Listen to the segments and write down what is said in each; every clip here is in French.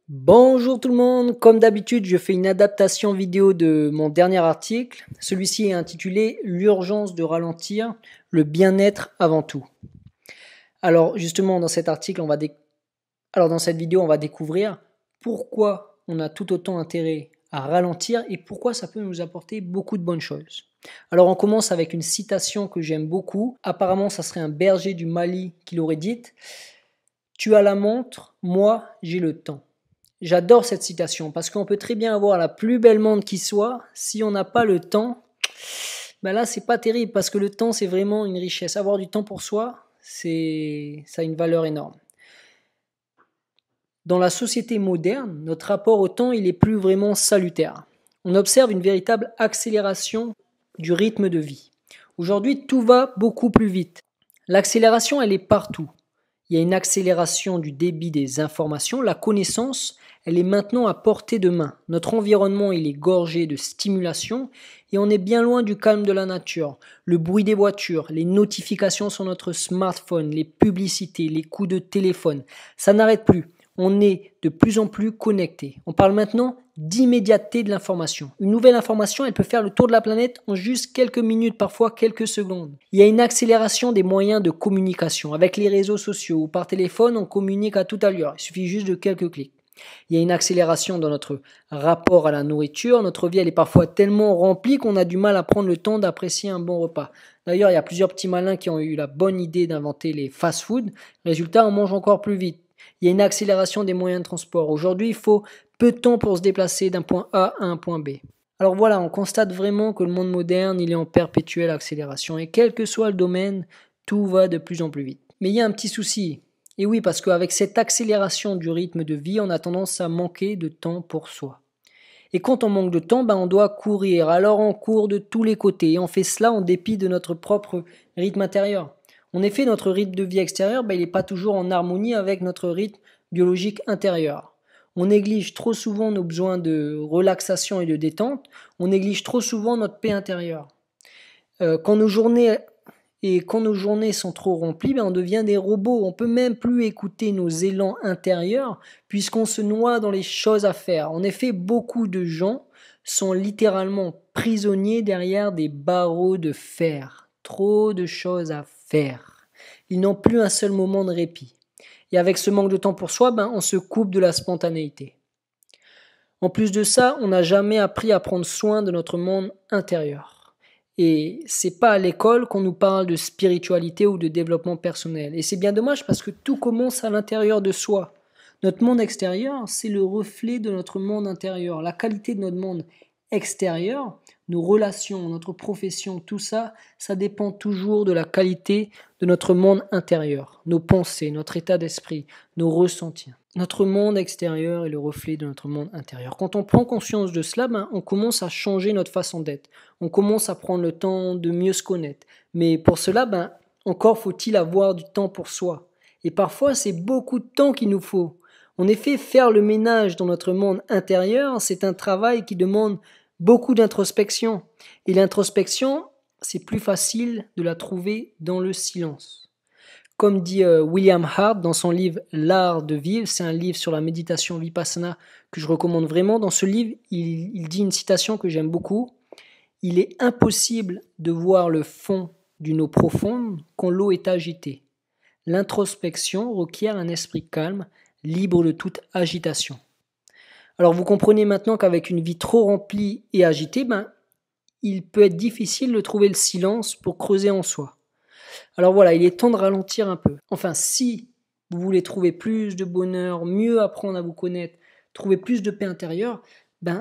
Bonjour tout le monde, comme d'habitude je fais une adaptation vidéo de mon dernier article. Celui-ci est intitulé L'urgence de ralentir, le bien-être avant tout. Alors justement dans cet article dans cette vidéo on va découvrir pourquoi on a tout autant intérêt à ralentir et pourquoi ça peut nous apporter beaucoup de bonnes choses. Alors on commence avec une citation que j'aime beaucoup. Apparemment ça serait un berger du Mali qui l'aurait dite. Tu as la montre, moi j'ai le temps. J'adore cette citation parce qu'on peut très bien avoir la plus belle montre qui soit, si on n'a pas le temps, ben là c'est pas terrible parce que le temps c'est vraiment une richesse. Avoir du temps pour soi, ça a une valeur énorme. Dans la société moderne, notre rapport au temps il est plus vraiment salutaire. On observe une véritable accélération du rythme de vie. Aujourd'hui tout va beaucoup plus vite. L'accélération elle est partout. Il y a une accélération du débit des informations, la connaissance, elle est maintenant à portée de main. Notre environnement, il est gorgé de stimulation et on est bien loin du calme de la nature. Le bruit des voitures, les notifications sur notre smartphone, les publicités, les coups de téléphone, ça n'arrête plus. On est de plus en plus connecté. On parle maintenant d'immédiateté de l'information. Une nouvelle information, elle peut faire le tour de la planète en juste quelques minutes, parfois quelques secondes. Il y a une accélération des moyens de communication. Avec les réseaux sociaux ou par téléphone, on communique à toute allure. Il suffit juste de quelques clics. Il y a une accélération dans notre rapport à la nourriture. Notre vie, elle est parfois tellement remplie qu'on a du mal à prendre le temps d'apprécier un bon repas. D'ailleurs, il y a plusieurs petits malins qui ont eu la bonne idée d'inventer les fast-food. Résultat, on mange encore plus vite. Il y a une accélération des moyens de transport. Aujourd'hui, il faut peu de temps pour se déplacer d'un point A à un point B. Alors voilà, on constate vraiment que le monde moderne, il est en perpétuelle accélération. Et quel que soit le domaine, tout va de plus en plus vite. Mais il y a un petit souci. Et oui, parce qu'avec cette accélération du rythme de vie, on a tendance à manquer de temps pour soi. Et quand on manque de temps, on doit courir. Alors on court de tous les côtés. Et on fait cela en dépit de notre propre rythme intérieur. En effet, notre rythme de vie extérieur, il n'est pas toujours en harmonie avec notre rythme biologique intérieur. On néglige trop souvent nos besoins de relaxation et de détente. On néglige trop souvent notre paix intérieure. Quand nos journées sont trop remplies, on devient des robots. On peut même plus écouter nos élans intérieurs puisqu'on se noie dans les choses à faire. En effet, beaucoup de gens sont littéralement prisonniers derrière des barreaux de fer. Trop de choses à faire. Ils n'ont plus un seul moment de répit. Et avec ce manque de temps pour soi, on se coupe de la spontanéité. En plus de ça, on n'a jamais appris à prendre soin de notre monde intérieur. Et c'est pas à l'école qu'on nous parle de spiritualité ou de développement personnel. Et c'est bien dommage parce que tout commence à l'intérieur de soi. Notre monde extérieur, c'est le reflet de notre monde intérieur. La qualité de notre monde extérieur, nos relations, notre profession, tout ça, ça dépend toujours de la qualité de notre monde intérieur, nos pensées, notre état d'esprit, nos ressentis. Notre monde extérieur est le reflet de notre monde intérieur. Quand on prend conscience de cela, on commence à changer notre façon d'être. On commence à prendre le temps de mieux se connaître. Mais pour cela, encore faut-il avoir du temps pour soi. Et parfois, c'est beaucoup de temps qu'il nous faut. En effet, faire le ménage dans notre monde intérieur, c'est un travail qui demande beaucoup d'introspection. Et l'introspection, c'est plus facile de la trouver dans le silence. Comme dit William Hart dans son livre L'art de vivre, c'est un livre sur la méditation vipassana que je recommande vraiment. Dans ce livre, il dit une citation que j'aime beaucoup. Il est impossible de voir le fond d'une eau profonde quand l'eau est agitée. L'introspection requiert un esprit calme, libre de toute agitation. Alors vous comprenez maintenant qu'avec une vie trop remplie et agitée, il peut être difficile de trouver le silence pour creuser en soi. Alors voilà, il est temps de ralentir un peu. Enfin, si vous voulez trouver plus de bonheur, mieux apprendre à vous connaître, trouver plus de paix intérieure,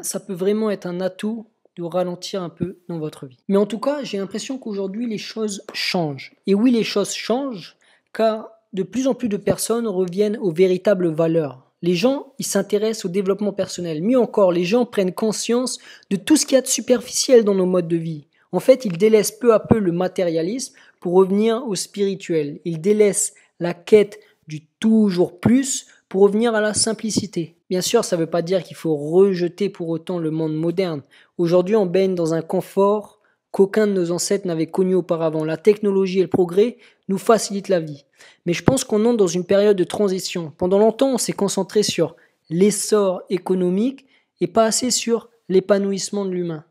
ça peut vraiment être un atout de ralentir un peu dans votre vie. Mais en tout cas, j'ai l'impression qu'aujourd'hui, les choses changent. Et oui, les choses changent, car de plus en plus de personnes reviennent aux véritables valeurs. Les gens, ils s'intéressent au développement personnel. Mieux encore, les gens prennent conscience de tout ce qu'il y a de superficiel dans nos modes de vie. En fait, ils délaissent peu à peu le matérialisme pour revenir au spirituel. Ils délaissent la quête du toujours plus pour revenir à la simplicité. Bien sûr, ça ne veut pas dire qu'il faut rejeter pour autant le monde moderne. Aujourd'hui, on baigne dans un confort qu'aucun de nos ancêtres n'avait connu auparavant. La technologie et le progrès nous facilitent la vie. Mais je pense qu'on entre dans une période de transition. Pendant longtemps, on s'est concentré sur l'essor économique et pas assez sur l'épanouissement de l'humain.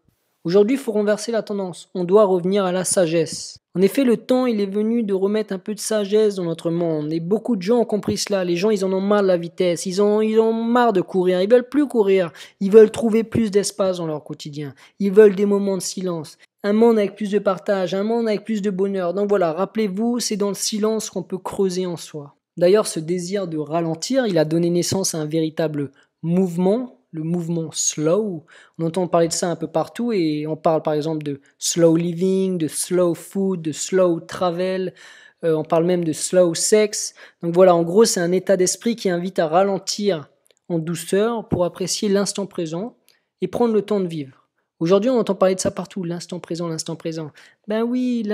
Aujourd'hui, il faut renverser la tendance. On doit revenir à la sagesse. En effet, le temps, il est venu de remettre un peu de sagesse dans notre monde. Et beaucoup de gens ont compris cela. Les gens, ils en ont marre de la vitesse. Ils ont marre de courir. Ils veulent plus courir. Ils veulent trouver plus d'espace dans leur quotidien. Ils veulent des moments de silence. Un monde avec plus de partage. Un monde avec plus de bonheur. Donc voilà, rappelez-vous, c'est dans le silence qu'on peut creuser en soi. D'ailleurs, ce désir de ralentir, il a donné naissance à un véritable mouvement, le mouvement slow. On entend parler de ça un peu partout et on parle par exemple de slow living, de slow food, de slow travel, on parle même de slow sex. Donc voilà, en gros, c'est un état d'esprit qui invite à ralentir en douceur pour apprécier l'instant présent et prendre le temps de vivre. Aujourd'hui, on entend parler de ça partout, l'instant présent, l'instant présent. Ben oui,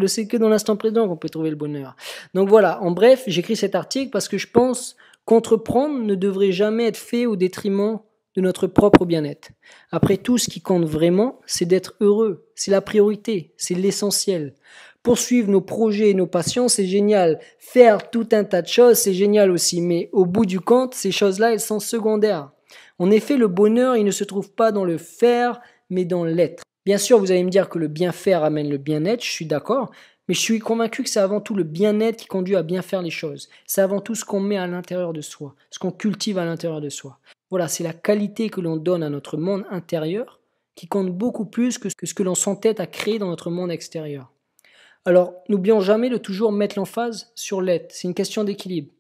c'est que dans l'instant présent qu'on peut trouver le bonheur. Donc voilà, en bref, j'écris cet article parce que je pense qu'entreprendre ne devrait jamais être fait au détriment de notre propre bien-être. Après tout, ce qui compte vraiment, c'est d'être heureux, c'est la priorité, c'est l'essentiel. Poursuivre nos projets et nos passions, c'est génial. Faire tout un tas de choses, c'est génial aussi. Mais au bout du compte, ces choses-là, elles sont secondaires. En effet, le bonheur, il ne se trouve pas dans le faire, mais dans l'être. Bien sûr, vous allez me dire que le bien faire amène le bien-être, je suis d'accord, mais je suis convaincu que c'est avant tout le bien-être qui conduit à bien faire les choses. C'est avant tout ce qu'on met à l'intérieur de soi, ce qu'on cultive à l'intérieur de soi. Voilà, c'est la qualité que l'on donne à notre monde intérieur qui compte beaucoup plus que ce que l'on s'entête à créer dans notre monde extérieur. Alors, n'oublions jamais de toujours mettre l'emphase sur l'être, c'est une question d'équilibre.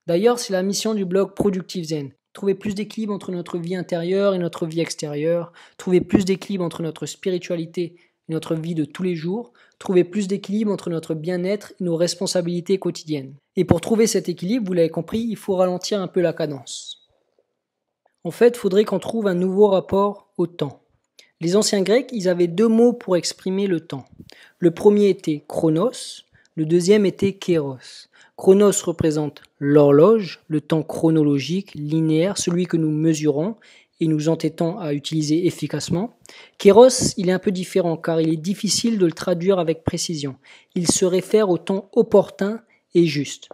D'ailleurs, c'est la mission du blog Productive Zen. Trouver plus d'équilibre entre notre vie intérieure et notre vie extérieure, trouver plus d'équilibre entre notre spiritualité et notre vie de tous les jours, trouver plus d'équilibre entre notre bien-être et nos responsabilités quotidiennes. Et pour trouver cet équilibre, vous l'avez compris, il faut ralentir un peu la cadence. En fait, il faudrait qu'on trouve un nouveau rapport au temps. Les anciens Grecs, ils avaient 2 mots pour exprimer le temps. Le premier était chronos, le deuxième était kéros. Chronos représente l'horloge, le temps chronologique, linéaire, celui que nous mesurons et nous entêtons à utiliser efficacement. Kéros, il est un peu différent car il est difficile de le traduire avec précision. Il se réfère au temps opportun et juste.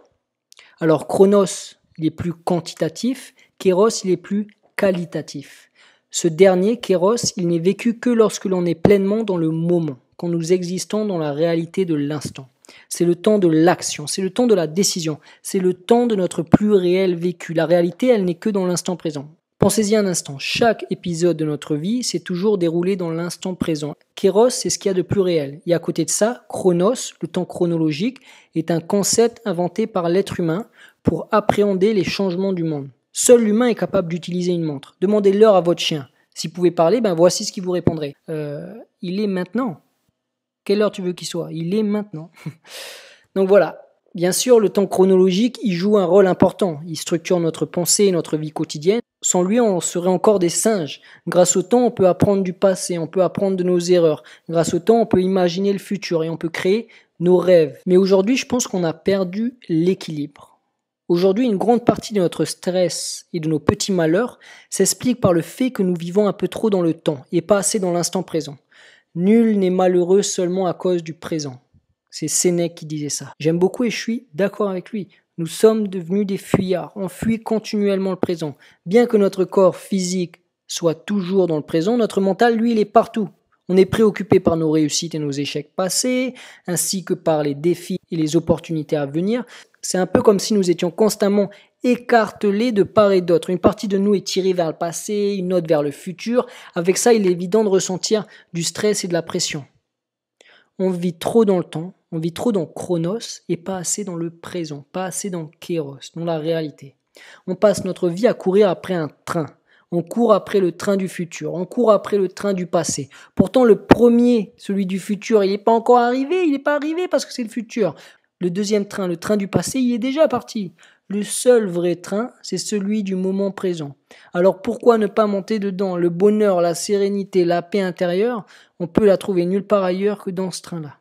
Alors chronos, il est plus quantitatif, kéros, il est plus qualitatif. Ce dernier, kéros, il n'est vécu que lorsque l'on est pleinement dans le moment, quand nous existons dans la réalité de l'instant. C'est le temps de l'action, c'est le temps de la décision, c'est le temps de notre plus réel vécu. La réalité, elle n'est que dans l'instant présent. Pensez-y un instant, chaque épisode de notre vie s'est toujours déroulé dans l'instant présent. Kéros, c'est ce qu'il y a de plus réel. Et à côté de ça, chronos, le temps chronologique, est un concept inventé par l'être humain pour appréhender les changements du monde. Seul l'humain est capable d'utiliser une montre. Demandez l'heure à votre chien. S'il pouvait parler, voici ce qu'il vous répondrait. Il est maintenant. Quelle heure tu veux qu'il soit? Il est maintenant. Donc voilà. Bien sûr, le temps chronologique, il joue un rôle important. Il structure notre pensée et notre vie quotidienne. Sans lui, on serait encore des singes. Grâce au temps, on peut apprendre du passé, on peut apprendre de nos erreurs. Grâce au temps, on peut imaginer le futur et on peut créer nos rêves. Mais aujourd'hui, je pense qu'on a perdu l'équilibre. Aujourd'hui, une grande partie de notre stress et de nos petits malheurs s'explique par le fait que nous vivons un peu trop dans le temps et pas assez dans l'instant présent. Nul n'est malheureux seulement à cause du présent. C'est Sénèque qui disait ça. J'aime beaucoup et je suis d'accord avec lui. Nous sommes devenus des fuyards. On fuit continuellement le présent. Bien que notre corps physique soit toujours dans le présent, notre mental, lui, il est partout. On est préoccupé par nos réussites et nos échecs passés, ainsi que par les défis et les opportunités à venir. C'est un peu comme si nous étions constamment écartelés de part et d'autre. Une partie de nous est tirée vers le passé, une autre vers le futur. Avec ça, il est évident de ressentir du stress et de la pression. On vit trop dans le temps, on vit trop dans Chronos et pas assez dans le présent, pas assez dans Kéros, dans la réalité. On passe notre vie à courir après un train. On court après le train du futur, on court après le train du passé. Pourtant, le premier, celui du futur, il n'est pas encore arrivé, il n'est pas arrivé parce que c'est le futur. Le deuxième train, le train du passé, il est déjà parti. Le seul vrai train, c'est celui du moment présent. Alors pourquoi ne pas monter dedans? Le bonheur, la sérénité, la paix intérieure, on peut la trouver nulle part ailleurs que dans ce train-là.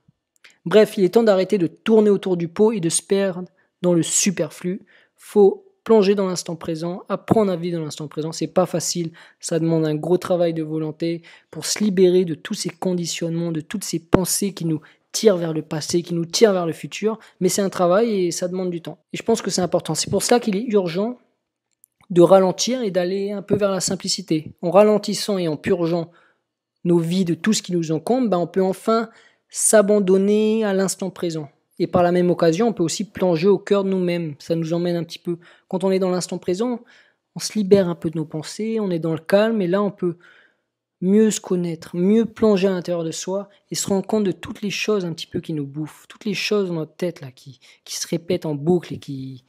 Bref, il est temps d'arrêter de tourner autour du pot et de se perdre dans le superflu. Faut plonger dans l'instant présent, apprendre à vivre dans l'instant présent. C'est pas facile, ça demande un gros travail de volonté pour se libérer de tous ces conditionnements, de toutes ces pensées qui nous tirent vers le passé, qui nous tirent vers le futur. Mais c'est un travail et ça demande du temps. Et je pense que c'est important. C'est pour cela qu'il est urgent de ralentir et d'aller un peu vers la simplicité. En ralentissant et en purgeant nos vies de tout ce qui nous encombre, on peut enfin s'abandonner à l'instant présent. Et par la même occasion, on peut aussi plonger au cœur de nous-mêmes. Ça nous emmène un petit peu. Quand on est dans l'instant présent, on se libère un peu de nos pensées, on est dans le calme, et là on peut mieux se connaître, mieux plonger à l'intérieur de soi et se rendre compte de toutes les choses un petit peu qui nous bouffent, toutes les choses dans notre tête là qui se répètent en boucle et qui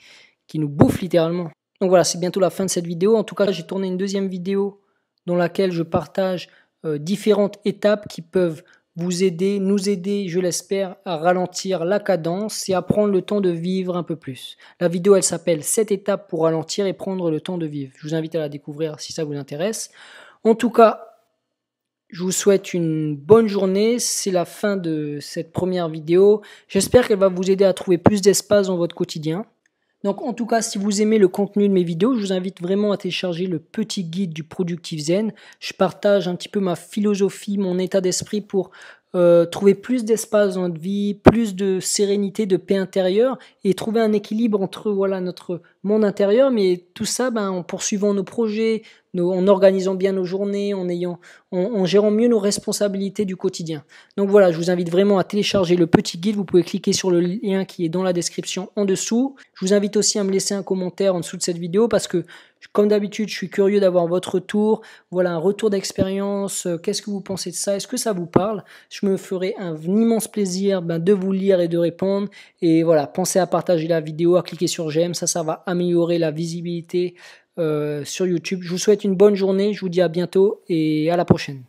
nous bouffent littéralement. Donc voilà, c'est bientôt la fin de cette vidéo. En tout cas, j'ai tourné une deuxième vidéo dans laquelle je partage différentes étapes qui peuvent vous aider, nous aider, je l'espère, à ralentir la cadence et à prendre le temps de vivre un peu plus. La vidéo, elle s'appelle 7 étapes pour ralentir et prendre le temps de vivre. Je vous invite à la découvrir si ça vous intéresse. En tout cas, je vous souhaite une bonne journée. C'est la fin de cette première vidéo. J'espère qu'elle va vous aider à trouver plus d'espace dans votre quotidien. Donc en tout cas, si vous aimez le contenu de mes vidéos, je vous invite vraiment à télécharger le petit guide du Productive Zen. Je partage un petit peu ma philosophie, mon état d'esprit pour trouver plus d'espace dans notre vie, plus de sérénité, de paix intérieure et trouver un équilibre entre notre monde intérieur, mais tout ça en poursuivant nos projets, en organisant bien nos journées, en gérant mieux nos responsabilités du quotidien. Donc voilà, je vous invite vraiment à télécharger le petit guide. Vous pouvez cliquer sur le lien qui est dans la description en dessous. Je vous invite aussi à me laisser un commentaire en dessous de cette vidéo parce que, comme d'habitude, je suis curieux d'avoir votre retour. Voilà, un retour d'expérience. Qu'est-ce que vous pensez de ça? Est-ce que ça vous parle? Je me ferai un immense plaisir de vous lire et de répondre. Et voilà, pensez à partager la vidéo, à cliquer sur j'aime. Ça va améliorer la visibilité sur YouTube. Je vous souhaite une bonne journée. Je vous dis à bientôt et à la prochaine.